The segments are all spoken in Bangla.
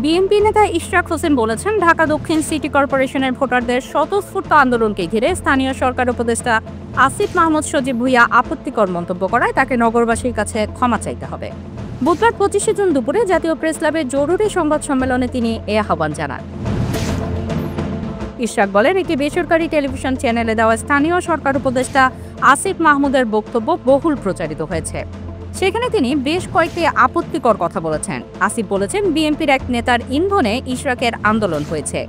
বিএনপি নেতা ইশরাক হোসেন বলেছেন, ঢাকা দক্ষিণ সিটি কর্পোরেশনের ভোটারদের স্বতঃস্ফূর্ত আন্দোলনকে ঘিরে স্থানীয় সরকার উপদেষ্টা আসিফ মাহমুদ সজীব ভুঁইয়া আপত্তিকর মন্তব্য করায় তাকে নগরবাসীর কাছে ক্ষমা চাইতে হবে। বুধবার 25 জুন দুপুরে জাতীয় প্রেস ক্লাবে জরুরি সংবাদ সম্মেলনে তিনি এ আহ্বান জানান। ইশরাক বলেন, একটি বেসরকারি টেলিভিশন চ্যানেলে দেওয়া স্থানীয় সরকার উপদেষ্টা আসিফ মাহমুদের বক্তব্য বহুল প্রচারিত হয়েছে। সেখানে তিনি বেশ কয়েকটি আপত্তিকর কথা বলেছেন। আসিফ বলেছেন, বিএনপির এক নেতার ইন্ধনে ইশরাকের আন্দোলন হয়েছে।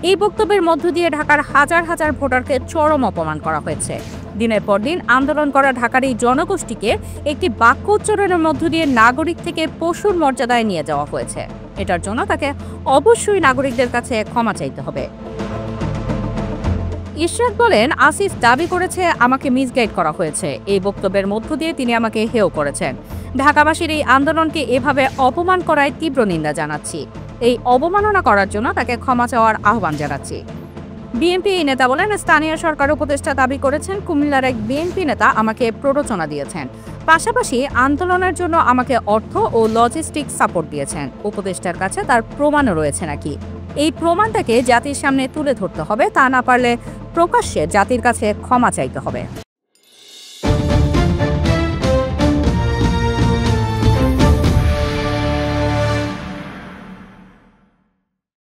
এই বক্তব্যের মধ্য দিয়ে ঢাকার হাজার হাজার ভোটারকে চরম অপমান করা হয়েছে। দিনের পর দিন আন্দোলন করা ঢাকার এই জনগোষ্ঠীকে একটি বাক্য উচ্চারণের মধ্য দিয়ে নাগরিক থেকে পশুর মর্যাদায় নিয়ে যাওয়া হয়েছে। এটার জন্য তাকে অবশ্যই নাগরিকদের কাছে ক্ষমা চাইতে হবে। ইশরাক বলেন, আসিফ দাবি করেছে আমাকে মিসগাইড করা হয়েছে। এই বক্তব্যের মধ্য দিয়ে তিনি আমাকে হেয় করেছেন। ঢাকাবাসীর এই আন্দোলনকে এভাবে অপমান করায় তীব্র নিন্দা জানাচ্ছি। এই অবমাননা করার জন্য তাকে ক্ষমা চাওয়ার আহ্বান জানাচ্ছি। বিএনপি নেতা বলেন, স্থানীয় সরকার উপদেষ্টা দাবি করেছেন কুমিল্লার এক বিএনপি নেতা আমাকে প্ররোচনা দিয়েছেন। পাশাপাশি আন্দোলনের জন্য আমাকে অর্থ ও লজিস্টিক সাপোর্ট দিয়েছেন। উপদেষ্টার কাছে তার প্রমাণও রয়েছে নাকি? এই প্রমাণটাকে জাতির সামনে তুলে ধরতে হবে, তা না পারলে প্রকাশ্যে জাতির কাছে ক্ষমা চাইতে হবে।